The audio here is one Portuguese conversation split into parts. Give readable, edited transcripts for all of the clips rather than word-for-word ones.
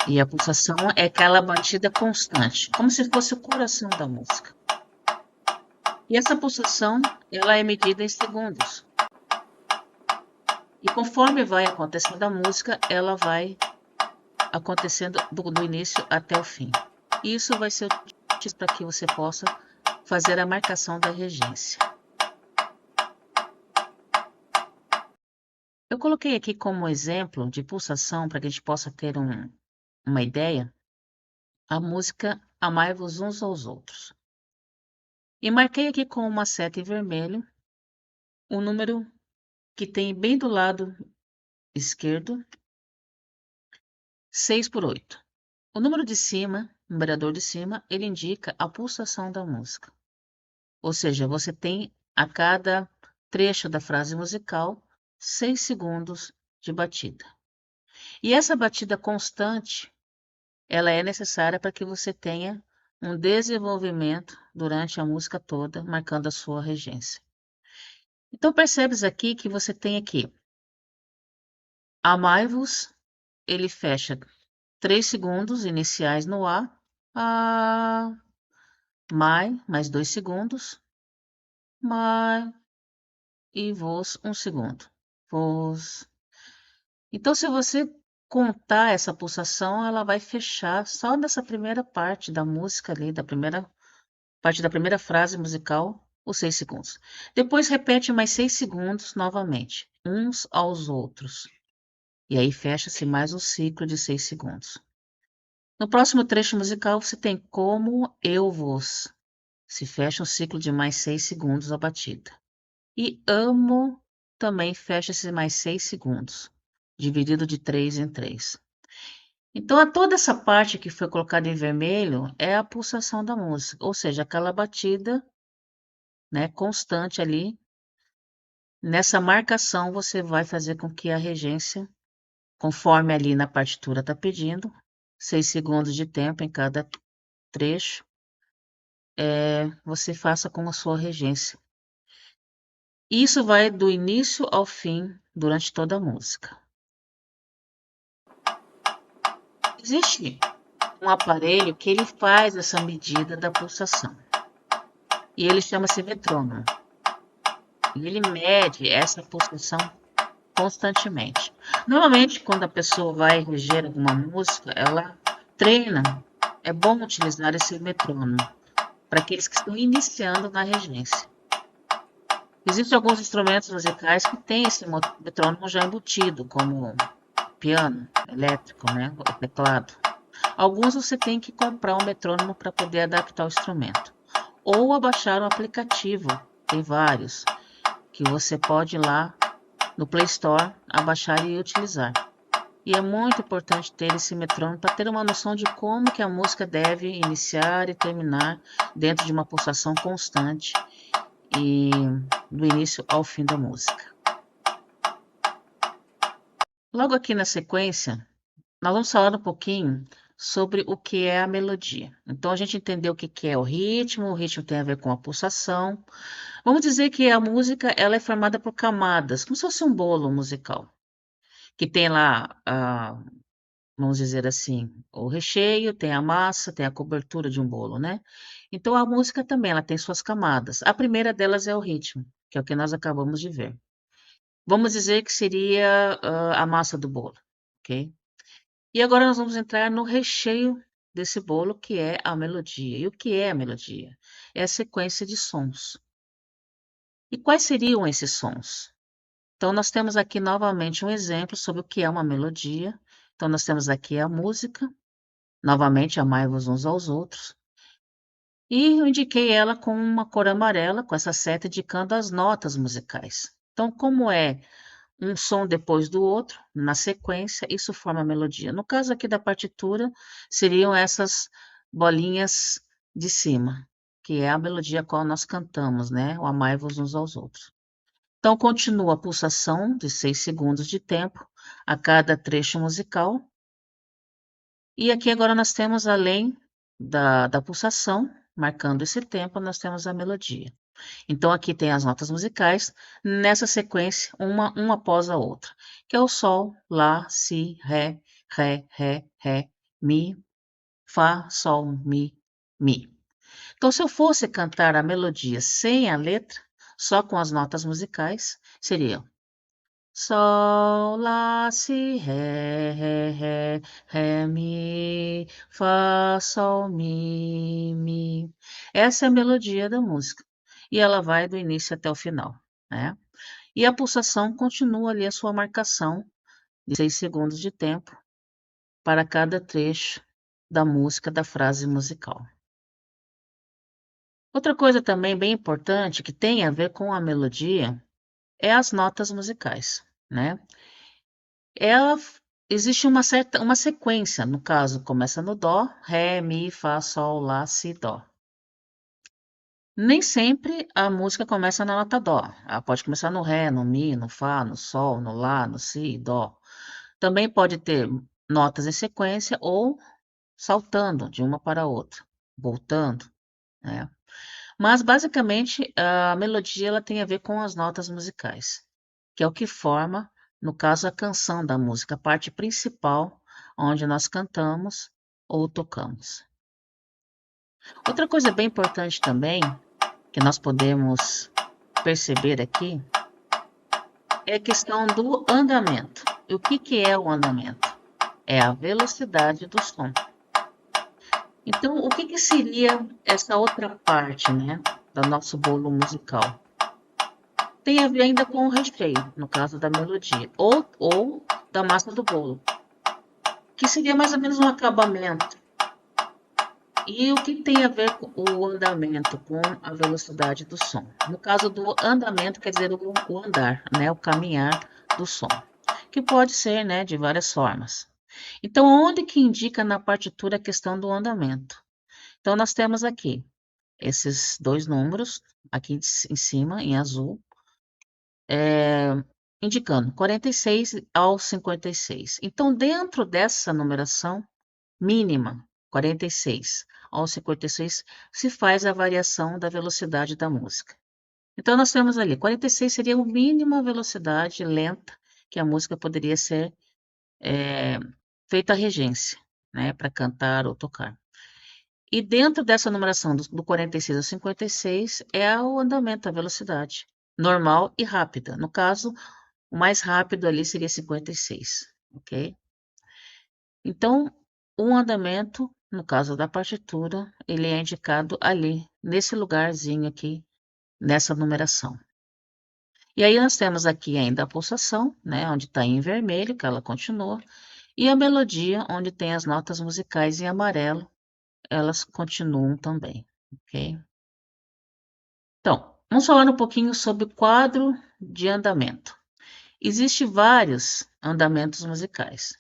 E a pulsação é aquela batida constante, como se fosse o coração da música. E essa pulsação, ela é medida em segundos. E conforme vai acontecendo a música, ela vai acontecendo do início até o fim. E isso vai ser útil para que você possa fazer a marcação da regência. Eu coloquei aqui como exemplo de pulsação, para que a gente possa ter uma ideia, a música Amai-vos uns aos outros. E marquei aqui com uma seta em vermelho o número que tem bem do lado esquerdo, 6 por 8. O número de cima, o numerador de cima, ele indica a pulsação da música. Ou seja, você tem a cada trecho da frase musical 6 segundos de batida. E essa batida constante, ela é necessária para que você tenha um desenvolvimento durante a música toda, marcando a sua regência. Então percebes aqui que você tem aqui Amai-vos, ele fecha 3 segundos iniciais no A, mais 2 segundos, mai, e vos, 1 segundo, vos. Então, se você contar essa pulsação, ela vai fechar só nessa primeira parte da música ali, da primeira parte da primeira frase musical, os 6 segundos. Depois repete mais 6 segundos novamente, uns aos outros. E aí fecha-se mais um ciclo de 6 segundos. No próximo trecho musical, você tem como eu vos. Se fecha um ciclo de mais 6 segundos a batida. E amo também fecha-se mais 6 segundos, dividido de 3 em 3. Então, toda essa parte que foi colocada em vermelho é a pulsação da música, ou seja, aquela batida, né, constante ali. Nessa marcação, você vai fazer com que a regência, conforme ali na partitura está pedindo, 6 segundos de tempo em cada trecho, você faça com a sua regência. Isso vai do início ao fim, durante toda a música. Existe um aparelho que ele faz essa medida da pulsação. E ele chama-se metrônomo. E ele mede essa pulsação constantemente. Normalmente, quando a pessoa vai reger alguma música, ela treina. É bom utilizar esse metrônomo para aqueles que estão iniciando na regência. Existem alguns instrumentos musicais que têm esse metrônomo já embutido, como piano elétrico, né, o teclado. Alguns você tem que comprar um metrônomo para poder adaptar o instrumento. Ou abaixar o aplicativo, tem vários, que você pode ir lá no Play Store, abaixar e utilizar. E é muito importante ter esse metrônomo para ter uma noção de como que a música deve iniciar e terminar dentro de uma pulsação constante e do início ao fim da música. Logo aqui na sequência, nós vamos falar um pouquinho sobre o que é a melodia. Então, a gente entendeu o que é o ritmo tem a ver com a pulsação. Vamos dizer que a música ela é formada por camadas, como se fosse um bolo musical, que tem lá, vamos dizer assim, o recheio, tem a massa, tem a cobertura de um bolo, né? Então, a música também ela tem suas camadas. A primeira delas é o ritmo, que é o que nós acabamos de ver. Vamos dizer que seria a massa do bolo, ok? E agora nós vamos entrar no recheio desse bolo, que é a melodia. E o que é a melodia? É a sequência de sons. E quais seriam esses sons? Então, nós temos aqui novamente um exemplo sobre o que é uma melodia. Então, nós temos aqui a música, novamente, amai-vos uns aos outros. E eu indiquei ela com uma cor amarela, com essa seta indicando as notas musicais. Então, como é um som depois do outro, na sequência, isso forma a melodia. No caso aqui da partitura, seriam essas bolinhas de cima, que é a melodia a qual nós cantamos, né? O amai-vos uns aos outros. Então, continua a pulsação de 6 segundos de tempo a cada trecho musical. E aqui agora nós temos, além da pulsação, marcando esse tempo, nós temos a melodia. Então, aqui tem as notas musicais, nessa sequência, uma após a outra, que é o sol, lá, si, ré, ré, ré, ré Mi, Fá, Sol, Mi, Mi. Então, se eu fosse cantar a melodia sem a letra, só com as notas musicais, seria Sol, Lá, Si, Ré, Mi, Fá, Sol, Mi, Mi. Essa é a melodia da música. E ela vai do início até o final, né? E a pulsação continua ali a sua marcação de 6 segundos de tempo para cada trecho da música, da frase musical. Outra coisa também bem importante que tem a ver com a melodia é as notas musicais, né? Ela existe uma sequência, no caso, começa no dó, ré, mi, fá, sol, lá, si, dó. Nem sempre a música começa na nota dó. Ela pode começar no ré, no mi, no fá, no sol, no lá, no si, dó. Também pode ter notas em sequência ou saltando de uma para outra, voltando, né? Mas basicamente a melodia ela tem a ver com as notas musicais, que é o que forma, no caso, a canção da música, a parte principal onde nós cantamos ou tocamos. Outra coisa bem importante também, que nós podemos perceber aqui, é a questão do andamento. E o que é o andamento? É a velocidade do som. Então, o que seria essa outra parte, né, do nosso bolo musical? Tem a ver ainda com o recheio, no caso da melodia, ou da massa do bolo, que seria mais ou menos um acabamento. E o que tem a ver com o andamento, com a velocidade do som? No caso do andamento, quer dizer o andar, né, o caminhar do som, que pode ser, né, de várias formas. Então, onde que indica na partitura a questão do andamento? Então, nós temos aqui esses dois números, aqui em cima, em azul, indicando 46 ao 56. Então, dentro dessa numeração mínima, 46 ao 56, se faz a variação da velocidade da música. Então, nós temos ali, 46 seria a mínima velocidade lenta que a música poderia ser feita a regência, né, para cantar ou tocar. E dentro dessa numeração do 46 ao 56 é o andamento, a velocidade normal e rápida. No caso, o mais rápido ali seria 56, ok? Então, o andamento, no caso da partitura, ele é indicado ali, nesse lugarzinho aqui, nessa numeração. E aí nós temos aqui ainda a pulsação, né, onde está em vermelho, que ela continua, e a melodia, onde tem as notas musicais em amarelo, elas continuam também, ok? Então, vamos falar um pouquinho sobre o quadro de andamento. Existem vários andamentos musicais.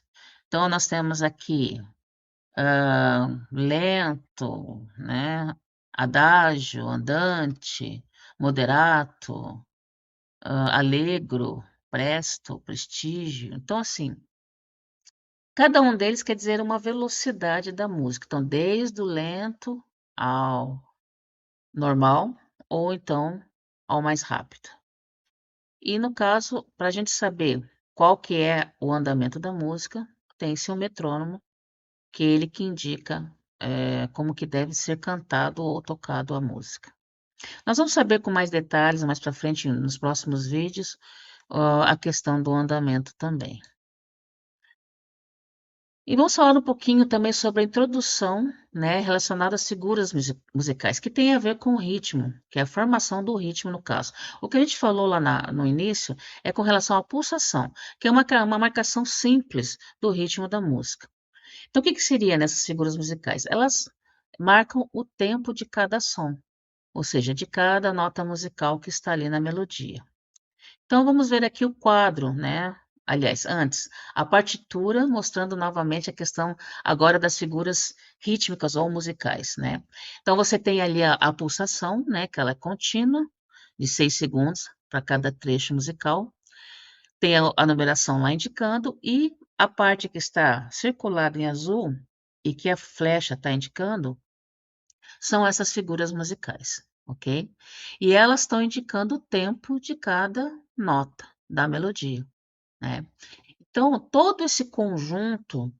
Então, nós temos aqui lento, né? Adágio, andante, moderato, allegro, presto, prestígio. Então, assim, cada um deles quer dizer uma velocidade da música. Então, desde o lento ao normal, ou então ao mais rápido. E no caso, para a gente saber qual que é o andamento da música, tem-se um metrônomo, que é ele que indica como que deve ser cantado ou tocado a música. Nós vamos saber com mais detalhes mais para frente nos próximos vídeos a questão do andamento também. E vamos falar um pouquinho também sobre a introdução, né, relacionada às figuras musicais, que tem a ver com o ritmo, que é a formação do ritmo no caso. O que a gente falou lá no início é com relação à pulsação, que é uma marcação simples do ritmo da música. Então, o que seria nessas figuras musicais? Elas marcam o tempo de cada som, ou seja, de cada nota musical que está ali na melodia. Então, vamos ver aqui o quadro, né? Aliás, antes, a partitura mostrando novamente a questão agora das figuras rítmicas ou musicais, né? Então, você tem ali a pulsação, né? Que ela é contínua, de 6 segundos para cada trecho musical. Tem a numeração lá indicando e a parte que está circulada em azul e que a flecha está indicando são essas figuras musicais, ok? E elas estão indicando o tempo de cada nota da melodia, né? Então, todo esse conjunto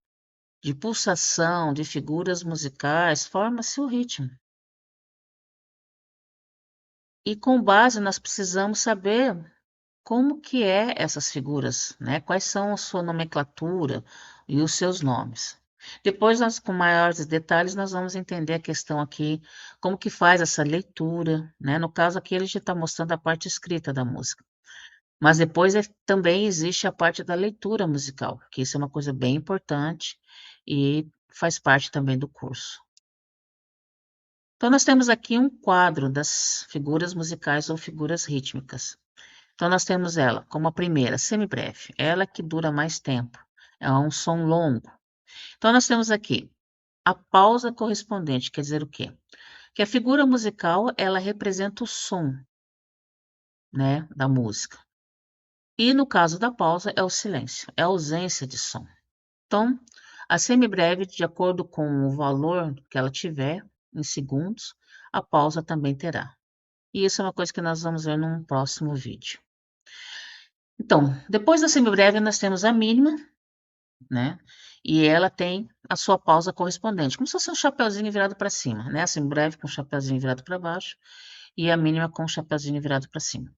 de pulsação, de figuras musicais, forma-se o ritmo. E com base nós precisamos saber como que é essas figuras, né? Quais são a sua nomenclatura e os seus nomes. Depois nós, com maiores detalhes, nós vamos entender a questão aqui, como que faz essa leitura, né? No caso aqui, ele já está mostrando a parte escrita da música. Mas depois também existe a parte da leitura musical, que isso é uma coisa bem importante e faz parte também do curso. Então, nós temos aqui um quadro das figuras musicais ou figuras rítmicas. Então, nós temos ela como a primeira, semibreve, ela que dura mais tempo, é um som longo. Então, nós temos aqui a pausa correspondente, quer dizer o quê? Que a figura musical, ela representa o som, né, da música. E no caso da pausa, é o silêncio, é a ausência de som. Então, a semibreve, de acordo com o valor que ela tiver em segundos, a pausa também terá. E isso é uma coisa que nós vamos ver num próximo vídeo. Então, depois da semibreve, nós temos a mínima, né? E ela tem a sua pausa correspondente, como se fosse um chapeuzinho virado para cima, né? A semibreve com o chapeuzinho virado para baixo e a mínima com o chapeuzinho virado para cima.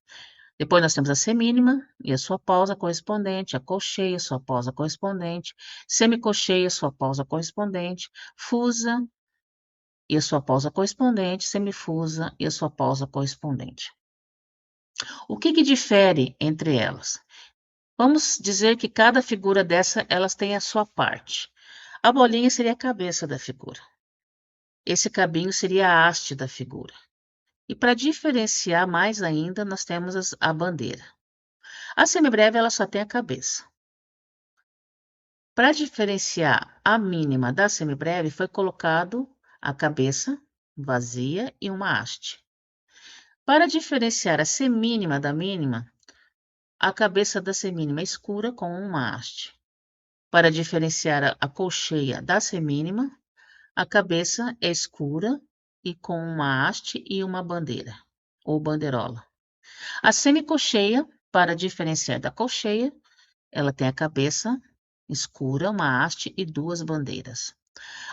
Depois nós temos a semínima e a sua pausa correspondente, a colcheia, sua pausa correspondente, semicolcheia, sua pausa correspondente, fusa e a sua pausa correspondente, semifusa e a sua pausa correspondente. O que difere entre elas? Vamos dizer que cada figura dessa, elas têm a sua parte. A bolinha seria a cabeça da figura. Esse cabinho seria a haste da figura. E para diferenciar mais ainda, nós temos a bandeira. A semibreve, ela só tem a cabeça. Para diferenciar a mínima da semibreve, foi colocado a cabeça vazia e uma haste. Para diferenciar a semínima da mínima, a cabeça da semínima é escura com uma haste. Para diferenciar a colcheia da semínima, a cabeça é escura e com uma haste e uma bandeira, ou bandeirola. A semicolcheia, para diferenciar da colcheia, ela tem a cabeça escura, uma haste e duas bandeiras.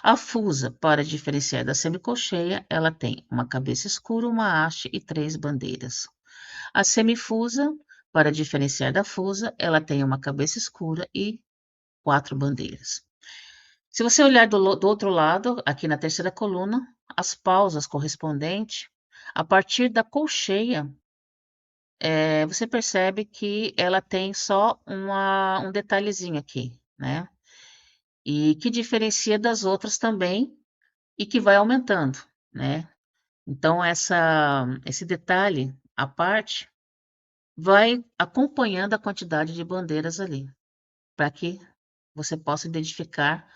A fusa, para diferenciar da semicolcheia, ela tem uma cabeça escura, uma haste e três bandeiras. A semifusa, para diferenciar da fusa, ela tem uma cabeça escura e quatro bandeiras. Se você olhar do outro lado, aqui na terceira coluna, as pausas correspondentes, a partir da colcheia, você percebe que ela tem só um detalhezinho aqui, né? E que diferencia das outras também e que vai aumentando, né? Então, esse detalhe, a parte, vai acompanhando a quantidade de bandeiras ali, para que você possa identificar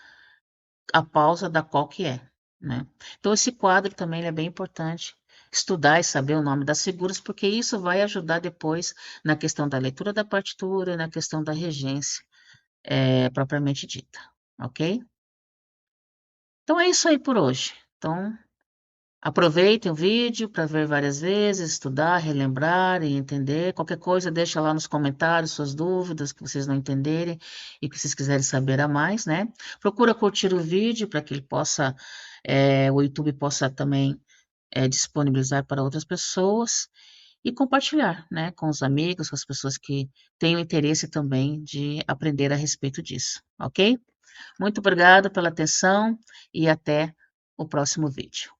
a pausa da qual que é, né? Então, esse quadro também é bem importante estudar e saber o nome das figuras, porque isso vai ajudar depois na questão da leitura da partitura, na questão da regência, propriamente dita, ok? Então, é isso aí por hoje. Então, aproveitem o vídeo para ver várias vezes, estudar, relembrar e entender. Qualquer coisa, deixa lá nos comentários suas dúvidas que vocês não entenderem e que vocês quiserem saber a mais, né? Procura curtir o vídeo para que ele possa, o YouTube possa também disponibilizar para outras pessoas e compartilhar, né, com os amigos, com as pessoas que tenham interesse também de aprender a respeito disso, ok? Muito obrigada pela atenção e até o próximo vídeo.